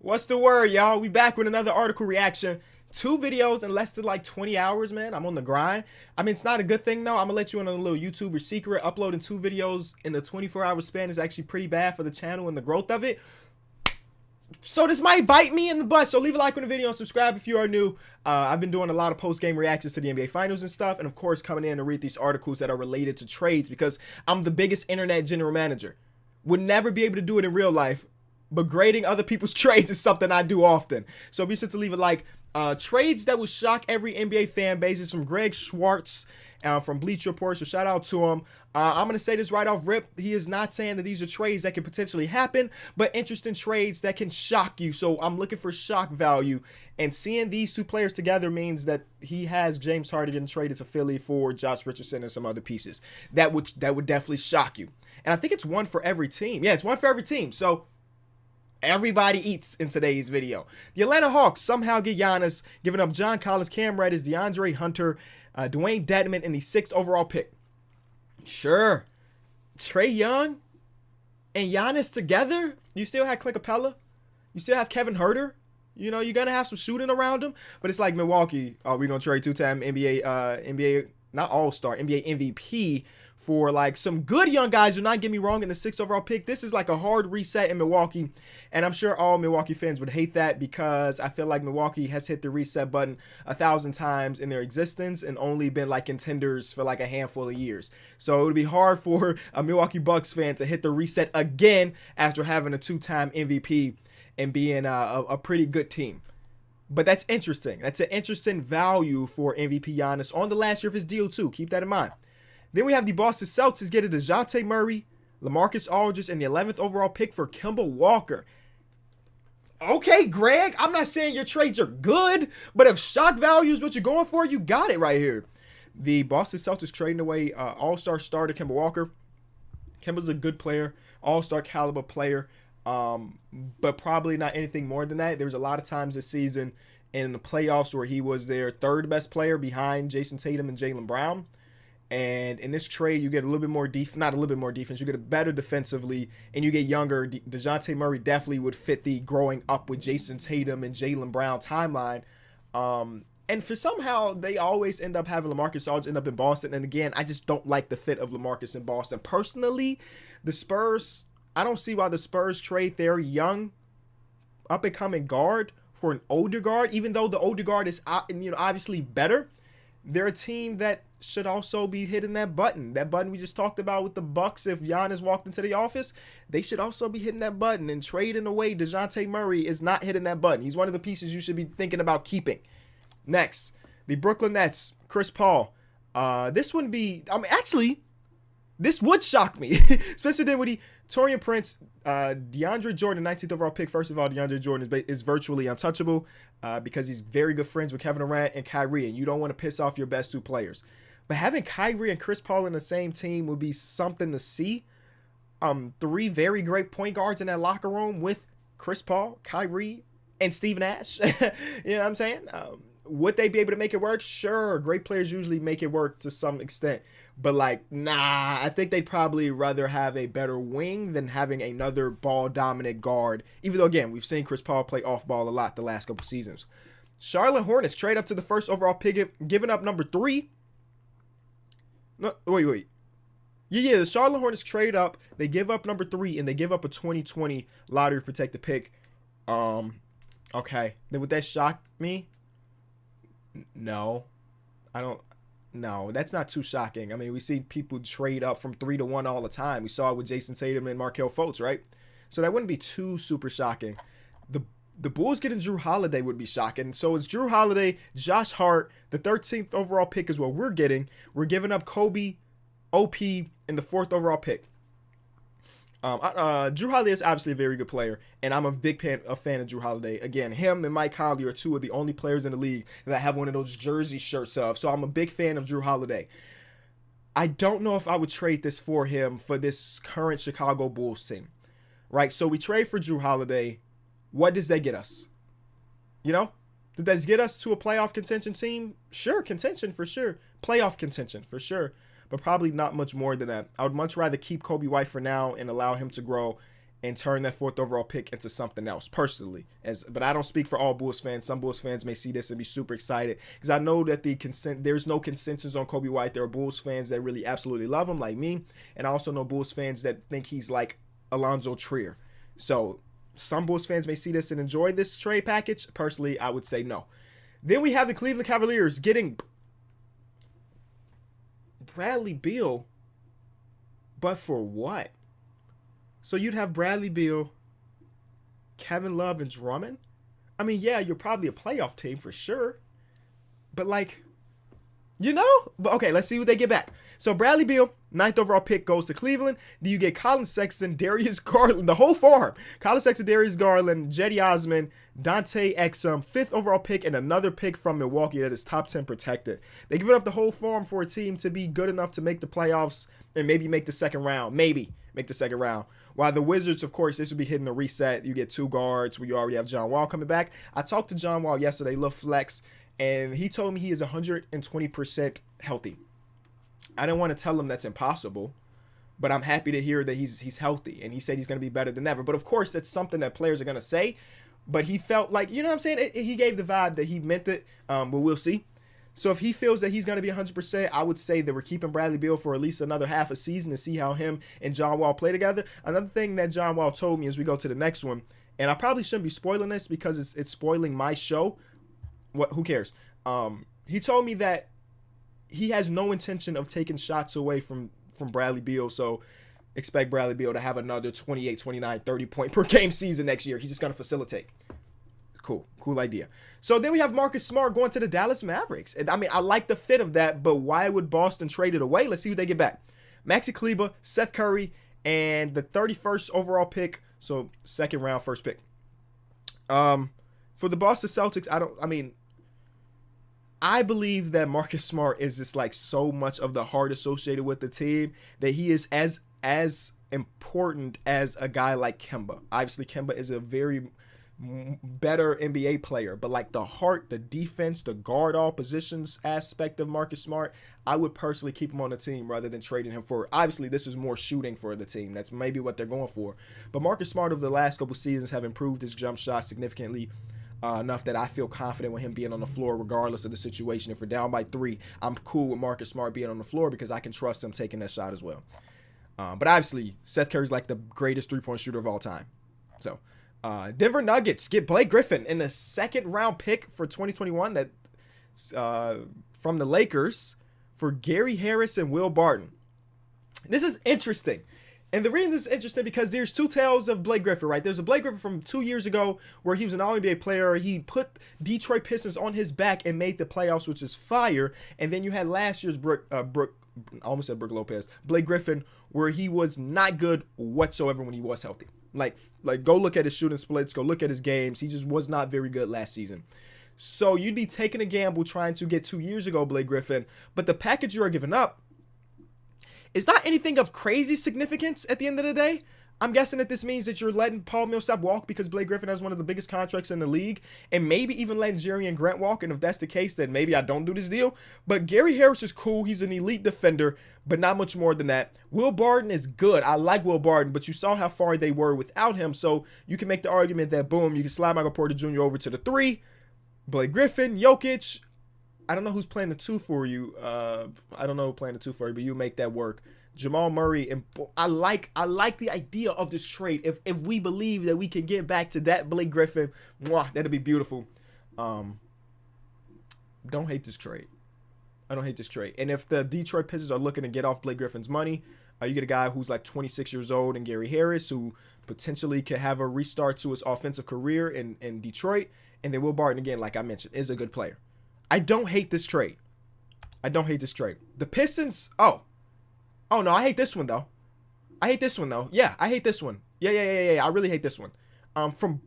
What's the word, y'all? We back with another article reaction. Two videos in less than like 20 hours, man. I'm on the grind. I mean, it's not a good thing, though. I'm going to let you in on a little YouTuber secret. Uploading two videos in a 24-hour span is actually pretty bad for the channel and the growth of it. So this might bite me in the butt. So leave a like on the video and subscribe if you are new. I've been doing a lot of post-game reactions to the NBA Finals and stuff. And, of course, coming in to read these articles that are related to trades because I'm the biggest internet general manager. Would never be able to do it in real life. But grading other people's trades is something I do often. So be sure to leave a like. Trades that will shock every NBA fan base is from Greg Schwartz from Bleacher Report. So shout out to him. I'm going to say this right off rip. He is not saying that these are trades that can potentially happen, but interesting trades that can shock you. So I'm looking for shock value. And seeing these two players together means that he has James Harden getting traded to Philly for Josh Richardson and some other pieces. That would definitely shock you. And I think it's one for every team. Yeah, it's one for every team. So everybody eats in today's video. The Atlanta Hawks somehow get Giannis, giving up John Collins, Cam Reddish, DeAndre Hunter, Dwayne Dedmon in the 6th overall pick. Sure. Trae Young and Giannis together? You still have Clint Capella? You still have Kevin Huerter? You know, you're going to have some shooting around him. But it's like Milwaukee. Oh, we're going to trade two-time NBA, not all-star, NBA MVP for like some good young guys. Do not get me wrong, in the 6th overall pick. This is like a hard reset in Milwaukee. And I'm sure all Milwaukee fans would hate that because I feel like Milwaukee has hit the reset button 1,000 times in their existence and only been like contenders for like a handful of years. So it would be hard for a Milwaukee Bucks fan to hit the reset again after having a two-time MVP and being a pretty good team. But that's interesting. That's an interesting value for MVP Giannis on the last year of his deal too. Keep that in mind. Then we have the Boston Celtics getting DeJounte Murray, LaMarcus Aldridge, and the 11th overall pick for Kemba Walker. Okay, Greg, I'm not saying your trades are good, but if shock value is what you're going for, you got it right here. The Boston Celtics trading away all-star starter Kemba Walker. Kemba's a good player, all-star caliber player, but probably not anything more than that. There was a lot of times this season in the playoffs where he was their third best player behind Jason Tatum and Jaylen Brown. And in this trade, you get a little bit more not a little bit more defense. You get a better defensively, and you get younger. DeJounte Murray definitely would fit the growing up with Jason Tatum and Jaylen Brown timeline. And for somehow, they always end up having LaMarcus Aldridge end up in Boston. And again, I just don't like the fit of LaMarcus in Boston. Personally, the Spurs, I don't see why the Spurs trade their young, up-and-coming guard for an older guard, even though the older guard is obviously better. They're a team that should also be hitting that button. That button we just talked about with the Bucks. If Giannis walked into the office, they should also be hitting that button. And trading away DeJounte Murray is not hitting that button. He's one of the pieces you should be thinking about keeping. Next, the Brooklyn Nets, Chris Paul. This wouldn't be, actually, this would shock me. Especially then with the Taurean Prince, DeAndre Jordan, 19th overall pick. First of all, DeAndre Jordan is virtually untouchable because he's very good friends with Kevin Durant and Kyrie, and you don't want to piss off your best two players. But having Kyrie and Chris Paul in the same team would be something to see. Three very great point guards in that locker room with Chris Paul, Kyrie, and Steve Nash. You know what I'm saying? Would they be able to make it work? Sure. Great players usually make it work to some extent. But, like, nah, I think they'd probably rather have a better wing than having another ball-dominant guard. Even though, again, we've seen Chris Paul play off-ball a lot the last couple seasons. Charlotte Hornets trade up to the 1st overall pick, giving up number 3. No, wait. Yeah, the Charlotte Hornets trade up. They give up number 3, and they give up a 2020 lottery protected pick. Okay. Then would that shock me? No. I don't. No, that's not too shocking. I mean, we see people trade up from 3 to 1 all the time. We saw it with Jason Tatum and Markelle Fultz, right? So that wouldn't be too super shocking. The Bulls getting Jrue Holiday would be shocking. So it's Jrue Holiday, Josh Hart. The 13th overall pick is what we're getting. We're giving up Kobe, OP, in the 4th overall pick. Jrue Holiday is obviously a very good player, and I'm a big fan of Jrue Holiday. Again, him and Mike Conley are two of the only players in the league that I have one of those jersey shirts of. So I'm a big fan of Jrue Holiday. I don't know if I would trade this for him for this current Chicago Bulls team, right? So we trade for Jrue Holiday. What does that get us? You know, did that get us to a playoff contention team? Sure, contention for sure. Playoff contention for sure. But probably not much more than that. I would much rather keep Kobe White for now and allow him to grow and turn that 4th overall pick into something else personally. But I don't speak for all Bulls fans. Some Bulls fans may see this and be super excited because I know that there's no consensus on Coby White. There are Bulls fans that really absolutely love him, like me, and I also know Bulls fans that think he's like Alonzo Trier. So some Bulls fans may see this and enjoy this trade package. Personally, I would say no. Then we have the Cleveland Cavaliers getting Bradley Beal, but for what? So you'd have Bradley Beal, Kevin Love, and Drummond? I mean, yeah, you're probably a playoff team for sure. But like, But okay, let's see what they get back. So Bradley Beal, 9th overall pick, goes to Cleveland. Then you get Colin Sexton, Darius Garland, the whole farm. Colin Sexton, Darius Garland, Cedi Osman, Dante Exum, 5th overall pick, and another pick from Milwaukee that is top 10 protected. They give it up the whole farm for a team to be good enough to make the playoffs and maybe make the second round. Maybe make the second round. While the Wizards, of course, this would be hitting the reset. You get 2 guards where you already have John Wall coming back. I talked to John Wall yesterday, little flex, and he told me he is 120% healthy. I didn't want to tell him that's impossible, but I'm happy to hear that he's healthy, and he said he's going to be better than ever. But of course, that's something that players are going to say, but he felt like, you know what I'm saying? He gave the vibe that he meant it, but we'll see. So if he feels that he's going to be 100%, I would say that we're keeping Bradley Beal for at least another half a season to see how him and John Wall play together. Another thing that John Wall told me as we go to the next one, and I probably shouldn't be spoiling this because it's spoiling my show. Who cares? He told me that he has no intention of taking shots away from Bradley Beal, so expect Bradley Beal to have another 28, 29, 30 point per game season next year. He's just going to facilitate. Cool idea. So then we have Marcus Smart going to the Dallas Mavericks. And I mean, I like the fit of that, but why would Boston trade it away? Let's see who they get back. Maxi Kleber, Seth Curry, and the 31st overall pick. So second round, first pick. For the Boston Celtics, I believe that Marcus Smart is just like so much of the heart associated with the team that he is as important as a guy like Kemba. Obviously, Kemba is a very better NBA player, but like the heart, the defense, the guard all positions aspect of Marcus Smart, I would personally keep him on the team rather than trading him for. Obviously, this is more shooting for the team. That's maybe what they're going for. But Marcus Smart over the last couple seasons have improved his jump shot significantly. Enough that I feel confident with him being on the floor regardless of the situation. If we're down by 3, I'm cool with Marcus Smart being on the floor because I can trust him taking that shot as well. But obviously, Seth Curry's like the greatest three-point shooter of all time. So, Denver Nuggets get Blake Griffin in the second round pick for 2021 that from the Lakers for Gary Harris and Will Barton. This is interesting. And the reason this is interesting because there's 2 tales of Blake Griffin, right? There's a Blake Griffin from 2 years ago where he was an All-NBA player. He put Detroit Pistons on his back and made the playoffs, which is fire. And then you had last year's I almost said Brook Lopez, Blake Griffin, where he was not good whatsoever when he was healthy. Like go look at his shooting splits, go look at his games. He just was not very good last season. So you'd be taking a gamble trying to get 2 years ago Blake Griffin, but the package you are giving up is not anything of crazy significance at the end of the day. I'm guessing that this means that you're letting Paul Millsap walk because Blake Griffin has one of the biggest contracts in the league, and maybe even letting Jerian Grant walk. And if that's the case, then maybe I don't do this deal. But Gary Harris is cool. He's an elite defender, but not much more than that. Will Barton is good. I like Will Barton, but you saw how far they were without him. So you can make the argument that, boom, you can slide Michael Porter Jr. over to the 3. Blake Griffin, Jokic. I don't know who's playing the 2 for you. I don't know who playing the 2 for you, but you make that work. Jamal Murray, and I like the idea of this trade. If we believe that we can get back to that Blake Griffin, that'd be beautiful. Don't hate this trade. I don't hate this trade. And if the Detroit Pistons are looking to get off Blake Griffin's money, you get a guy who's like 26 years old and Gary Harris, who potentially could have a restart to his offensive career in Detroit. And then Will Barton, again, like I mentioned, is a good player. I don't hate this trade. The Pistons, oh no, I hate this one though. Yeah, I hate this one. Yeah. I really hate this one. From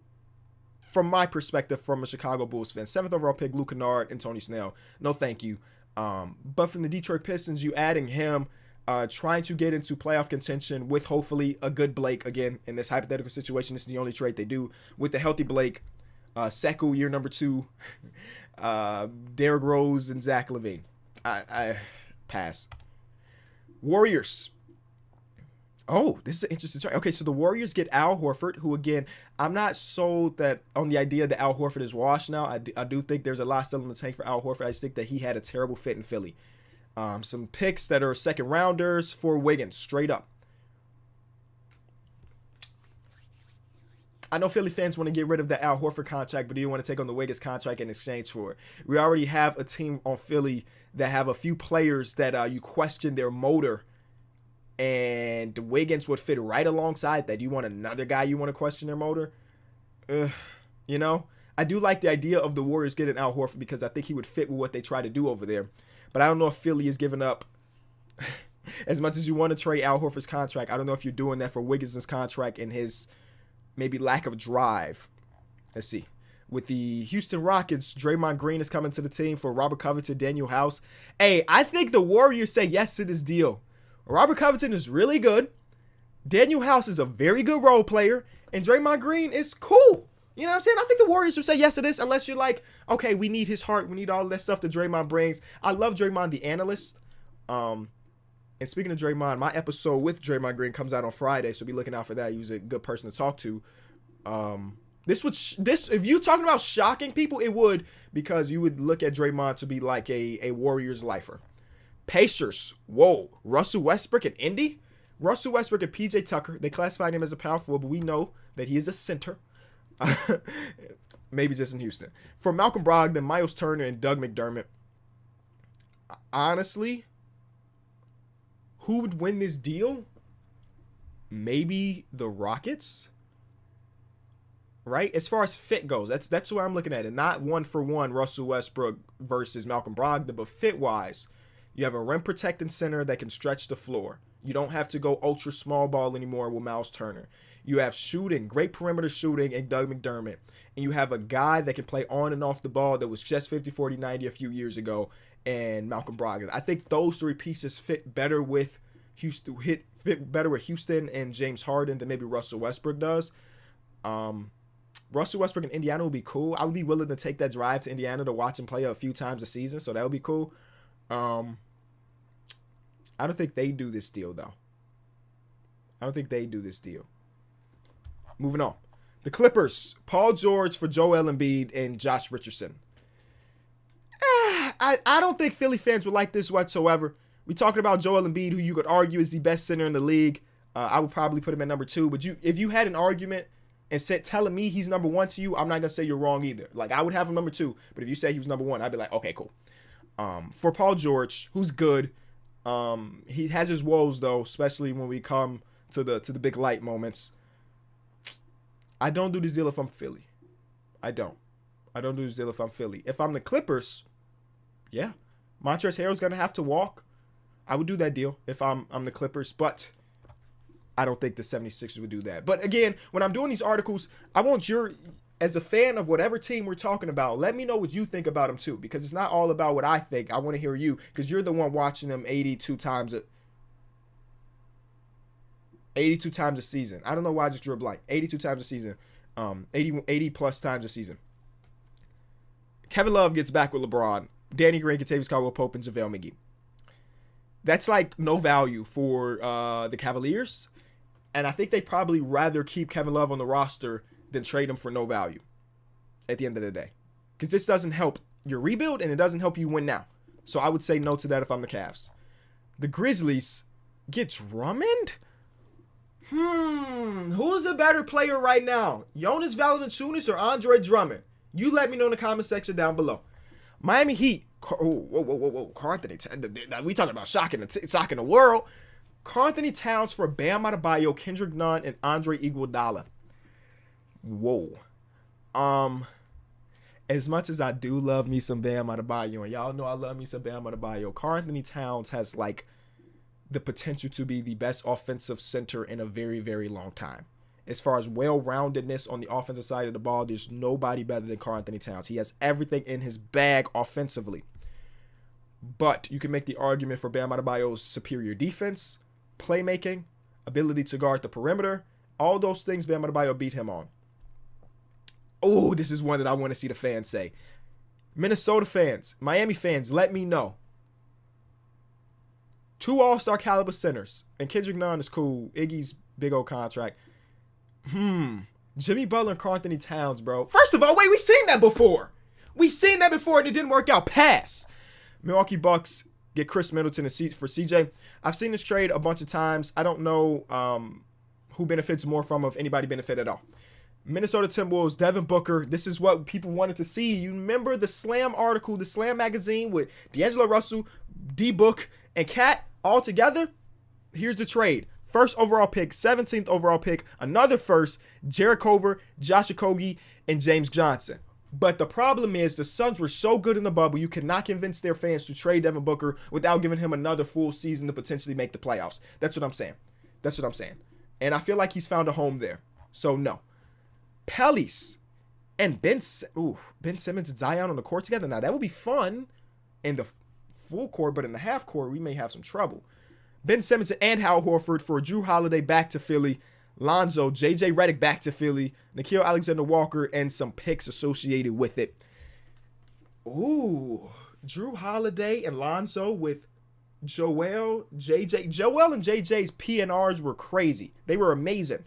my perspective, from a Chicago Bulls fan, 7th overall pick, Luke Kennard and Tony Snell. No, thank you. But from the Detroit Pistons, you adding him, trying to get into playoff contention with hopefully a good Blake. Again, in this hypothetical situation, this is the only trade they do with the healthy Blake. Sekou, year number 2, Derrick Rose and Zach LaVine. I pass. Warriors. Oh, this is an interesting story. Okay, so the Warriors get Al Horford, who again, I'm not sold that on the idea that Al Horford is washed now. I do think there's a lot still in the tank for Al Horford. I just think that he had a terrible fit in Philly. Some picks that are second rounders for Wiggins, straight up. I know Philly fans want to get rid of the Al Horford contract, but do you want to take on the Wiggins contract in exchange for it? We already have a team on Philly that have a few players that you question their motor, and Wiggins would fit right alongside that. You want another guy you want to question their motor? You know? I do like the idea of the Warriors getting Al Horford because I think he would fit with what they try to do over there. But I don't know if Philly is giving up as much as you want to trade Al Horford's contract. I don't know if you're doing that for Wiggins' contract and his maybe lack of drive. Let's see. With the Houston Rockets, Draymond Green is coming to the team for Robert Covington, Daniel House. Hey, I think the Warriors say yes to this deal. Robert Covington is really good. Daniel House is a very good role player. And Draymond Green is cool. You know what I'm saying? I think the Warriors would say yes to this unless you're like, okay, we need his heart. We need all that stuff that Draymond brings. I love Draymond, the analyst. And speaking of Draymond, my episode with Draymond Green comes out on Friday, so be looking out for that. He was a good person to talk to. This if you talking about shocking people, it would, because you would look at Draymond to be like a Warriors lifer. Pacers, whoa, Russell Westbrook and Indy? Russell Westbrook and PJ Tucker, they classified him as a power forward, but we know that he is a center. Maybe just in Houston. For Malcolm Brogdon, Miles Turner, and Doug McDermott, honestly, who would win this deal? Maybe the Rockets, right? As far as fit goes, that's where I'm looking at it. Not one for one Russell Westbrook versus Malcolm Brogdon, but fit wise, you have a rim protecting center that can stretch the floor. You don't have to go ultra small ball anymore with Miles Turner. You have shooting, great perimeter shooting, and Doug McDermott. And you have a guy that can play on and off the ball that was just 50, 40, 90 a few years ago, and Malcolm Brogdon. I think those three pieces fit better with Houston, fit better with Houston and James Harden than maybe Russell Westbrook does. Russell Westbrook in Indiana would be cool. I would be willing to take that drive to Indiana to watch him play a few times a season, so that would be cool. I don't think they do this deal, though. I don't think they do this deal. Moving on. The Clippers, Paul George for Joel Embiid and Josh Richardson. I don't think Philly fans would like this whatsoever. We talking about Joel Embiid, who you could argue is the best center in the league. I would probably put him at number 2. But if you had an argument and said telling me he's number 1 to you, I'm not gonna say you're wrong either. Like, I would have him number 2, but if you say he was number 1, I'd be like, okay, cool. For Paul George, who's good, he has his woes though, especially when we come to the big light moments. I don't do this deal if I'm Philly. I don't do this deal if I'm Philly. If I'm the Clippers, yeah, Montrezl Harrell's gonna have to walk. I would do that deal if I'm the Clippers, but I don't think the 76ers would do that. But again, when I'm doing these articles, I want your, as a fan of whatever team we're talking about, let me know what you think about them too, because it's not all about what I think. I want to hear you, because you're the one watching them 82 times a season. I don't know why I just drew a blank. 82 times a season. 80 plus times a season. Kevin Love gets back with LeBron. Danny Green, Kentavious Caldwell-Pope, and JaVale McGee. That's like no value for the Cavaliers. And I think they'd probably rather keep Kevin Love on the roster than trade him for no value at the end of the day. Because this doesn't help your rebuild, and it doesn't help you win now. So I would say no to that if I'm the Cavs. The Grizzlies get Drummond? Who's a better player right now? Jonas Valanciunas or Andre Drummond? You let me know in the comment section down below. Miami Heat. Whoa. Karl Anthony. We talking about shocking the world. Karl Anthony Towns for Bam Adebayo, Kendrick Nunn, and Andre Iguodala. Whoa. As much as I do love me some Bam Adebayo, and y'all know I love me some Bam Adebayo, Karl Anthony Towns has like the potential to be the best offensive center in a very, very long time. As far as well-roundedness on the offensive side of the ball, there's nobody better than Karl Anthony Towns. He has everything in his bag offensively. But you can make the argument for Bam Adebayo's superior defense, playmaking, ability to guard the perimeter. All those things Bam Adebayo beat him on. Oh, this is one that I want to see the fans say. Minnesota fans, Miami fans, let me know. 2 all-star caliber centers. And Kendrick Nunn is cool. Iggy's big old contract. Jimmy Butler and Karl-Anthony Towns, bro. First of all, wait, we seen that before. And it didn't work out. Pass. Milwaukee Bucks get Chris Middleton for CJ. I've seen this trade a bunch of times. I don't know who benefits more from, if anybody benefit at all. Minnesota Timberwolves, Devin Booker. This is what people wanted to see. You remember the Slam article, the Slam magazine with D'Angelo Russell, D-Book, and Cat all together? Here's the trade. First overall pick, 17th overall pick, another first, Jarrett Culver, Josh Okogie, and James Johnson. But the problem is the Suns were so good in the bubble, you cannot convince their fans to trade Devin Booker without giving him another full season to potentially make the playoffs. That's what I'm saying. And I feel like he's found a home there. So, no. Pellies and Ben Simmons and Zion on the court together. Now, that would be fun in the full court, but in the half court, we may have some trouble. Ben Simmons and Hal Horford for Jrue Holiday back to Philly. Lonzo, JJ Redick back to Philly. Nickeil Alexander-Walker and some picks associated with it. Ooh. Jrue Holiday and Lonzo with Joel and JJ's PNRs were crazy. They were amazing.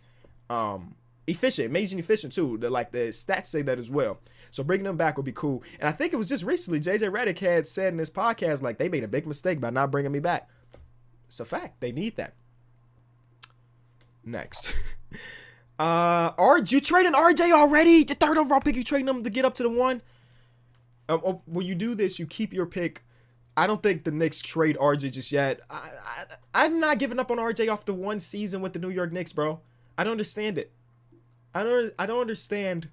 Amazing efficient too. The stats say that as well. So bringing them back would be cool. And I think it was just recently JJ Redick had said in this podcast, like, they made a big mistake by not bringing me back. It's a fact. They need that. Next. You trading RJ already? Your 3rd overall pick, you trading them to get up to the 1? When you do this, you keep your pick. I don't think the Knicks trade RJ just yet. I'm not giving up on RJ off the 1 season with the New York Knicks, bro. I don't understand it. I don't understand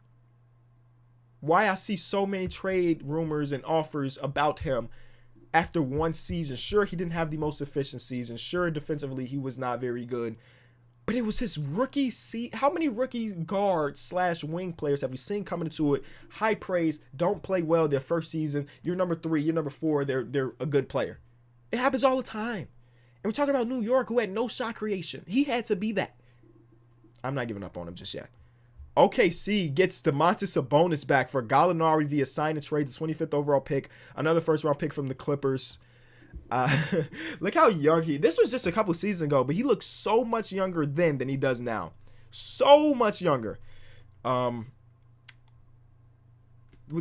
why I see so many trade rumors and offers about him after 1 season. Sure, he didn't have the most efficient season. Sure, defensively, he was not very good. But it was his rookie season. How many rookie guards / wing players have we seen coming into it? High praise, don't play well their first season. You're number 3, you're number 4, they're a good player. It happens all the time. And we're talking about New York, who had no shot creation. He had to be that. I'm not giving up on him just yet. OKC gets Domantas Sabonis back for Gallinari via sign and trade, the 25th overall pick, another first-round pick from the Clippers. Look how young this was just a couple seasons ago, but he looks so much younger then than he does now. So much younger. With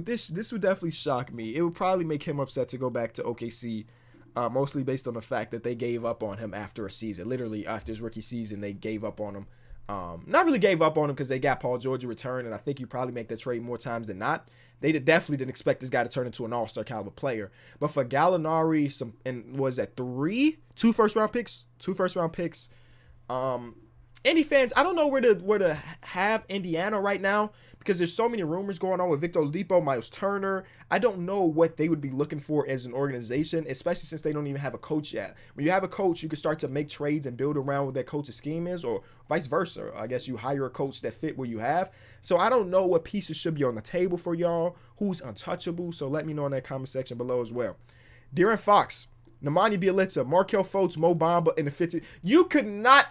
this would definitely shock me. It would probably make him upset to go back to OKC, mostly based on the fact that they gave up on him after a season. Literally, after his rookie season, they gave up on him. Not really gave up on him because they got Paul George in return, and I think you probably make that trade more times than not. They definitely didn't expect this guy to turn into an all-star caliber player. But for Gallinari, two first round picks. Any fans, I don't know where to have Indiana right now because there's so many rumors going on with Victor Oladipo, Miles Turner. I don't know what they would be looking for as an organization, especially since they don't even have a coach yet. When you have a coach, you can start to make trades and build around what that coach's scheme is, or vice versa. I guess you hire a coach that fit what you have. So I don't know what pieces should be on the table for y'all, who's untouchable. So let me know in that comment section below as well. De'Aaron Fox, Nemanja Bjelica, Markelle Fultz, Mo Bamba, and the 50. You could not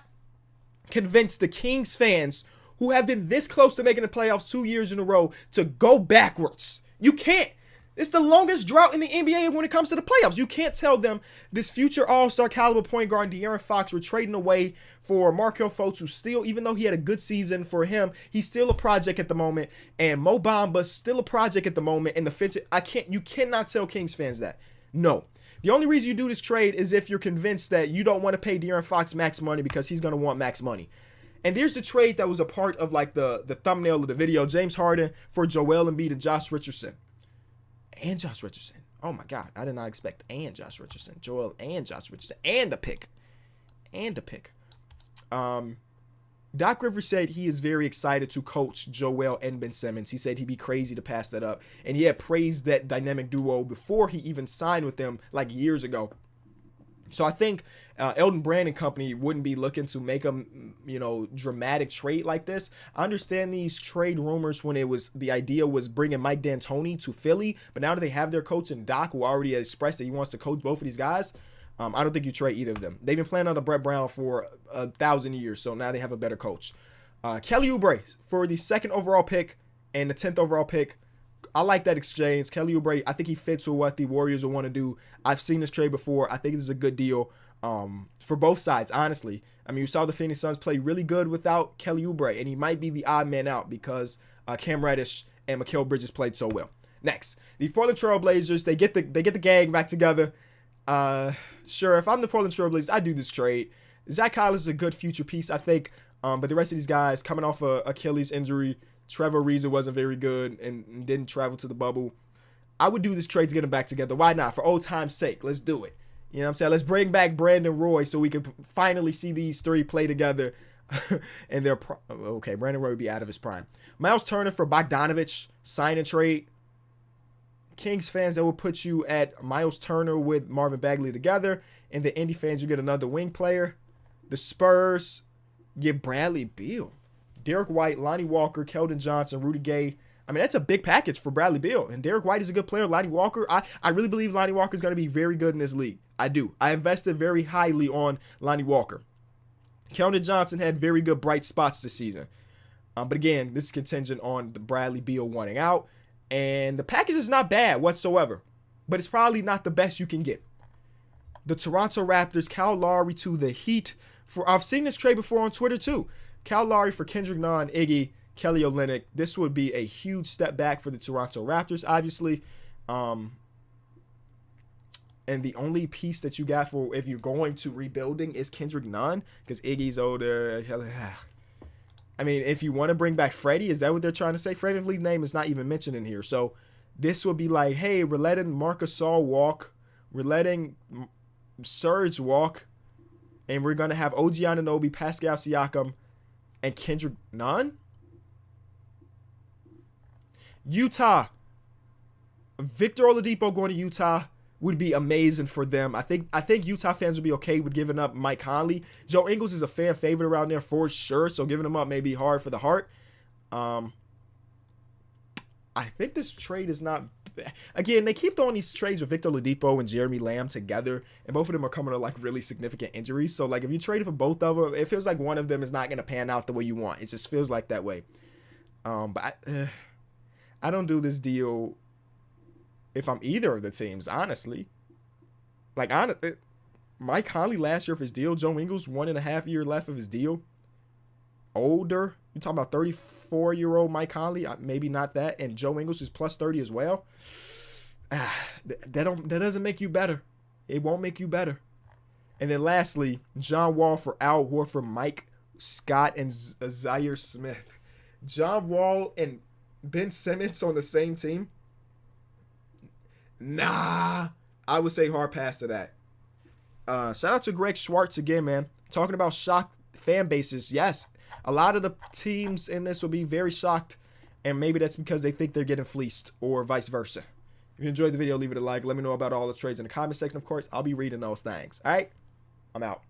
convince the Kings fans who have been this close to making the playoffs 2 years in a row to go backwards. You can't. It's the longest drought in the NBA when it comes to the playoffs. You can't tell them this future all-star caliber point guard De'Aaron Fox we're trading away for Markelle Fultz, who still, even though he had a good season for him, he's still a project at the moment. And Mo Bamba still a project at the moment. And you cannot tell Kings fans that. No. The only reason you do this trade is if you're convinced that you don't want to pay De'Aaron Fox max money because he's going to want max money. And there's the trade that was a part of like the thumbnail of the video. James Harden for Joel Embiid and Josh Richardson. And Josh Richardson. Oh my God. I did not expect Josh Richardson. Joel and Josh Richardson. And the pick. Doc Rivers said he is very excited to coach Joel and Ben Simmons. He said he'd be crazy to pass that up. And he had praised that dynamic duo before he even signed with them like years ago. So I think Elton Brand and company wouldn't be looking to make a dramatic trade like this. I understand these trade rumors when the idea was bringing Mike D'Antoni to Philly, but now that they have their coach and Doc, who already expressed that he wants to coach both of these guys, I don't think you trade either of them. They've been playing under Brett Brown for 1,000 years, so now they have a better coach. Kelly Oubre for the 2nd overall pick and the 10th overall pick. I like that exchange. Kelly Oubre, I think he fits with what the Warriors will want to do. I've seen this trade before. I think this is a good deal. for both sides, honestly. I mean, you saw the Phoenix Suns play really good without Kelly Oubre, and he might be the odd man out because Cam Reddish and Mikal Bridges played so well. Next, the Portland Trail Blazers, they get the gang back together. Sure, if I'm the Portland Trail Blazers, I do this trade. Zach Collins is a good future piece, I think. But the rest of these guys coming off a Achilles injury, Trevor Ariza wasn't very good and didn't travel to the bubble. I would do this trade to get them back together. Why not? For old time's sake, let's do it. You know what I'm saying? Let's bring back Brandon Roy so we can finally see these three play together. And they're okay. Brandon Roy would be out of his prime. Miles Turner for Bogdanovich, sign and trade. Kings fans, that will put you at Miles Turner with Marvin Bagley together. And the Indy fans, you get another wing player. The Spurs get Bradley Beal, Derek White, Lonnie Walker, Keldon Johnson, Rudy Gay. I mean, that's a big package for Bradley Beal. And Derek White is a good player. Lonnie Walker, I really believe Lonnie Walker is going to be very good in this league. I do. I invested very highly on Lonnie Walker. Keldon Johnson had very good bright spots this season. But again, this is contingent on the Bradley Beal wanting out. And the package is not bad whatsoever. But it's probably not the best you can get. The Toronto Raptors, Kyle Lowry to the Heat. I've seen this trade before on Twitter too. Kyle Lowry for Kendrick Nunn, Iggy, Kelly Olynyk. This would be a huge step back for the Toronto Raptors, obviously. And the only piece that you got for if you're going to rebuilding is Kendrick Nunn because Iggy's older. I mean, if you want to bring back Freddie, is that what they're trying to say? Freddie VanVleet's name is not even mentioned in here. So this would be like, hey, we're letting Marc Gasol walk. We're letting Serge walk. And we're going to have OG Anunoby, Pascal Siakam, and Kendrick Nunn? Utah. Victor Oladipo going to Utah would be amazing for them. I think Utah fans would be okay with giving up Mike Conley. Joe Ingles is a fan favorite around there for sure, so giving him up may be hard for the heart. I think this trade is not bad. Again, they keep throwing these trades with Victor Oladipo and Jeremy Lamb together, and both of them are coming to like really significant injuries. So like if you trade for both of them, it feels like one of them is not going to pan out the way you want. It just feels like that way. But I don't do this deal if I'm either of the teams, honestly. Like, Mike Conley last year of his deal, Joe Ingles 1.5 year left of his deal. Older, you're talking about 34-year-old Mike Conley, maybe not that, and Joe Ingles is plus 30 as well. That doesn't make you better. It won't make you better. And then lastly, John Wall for Al Horford, Mike Scott, and Zaire Smith. John Wall and Ben Simmons on the same team? Nah, I would say hard pass to that. Shout out to Greg Schwartz again, man. Talking about shocked fan bases. Yes, a lot of the teams in this will be very shocked, and maybe that's because they think they're getting fleeced or vice versa. If you enjoyed the video, leave it a like. Let me know about all the trades in the comment section, of course. I'll be reading those things. All right? I'm out.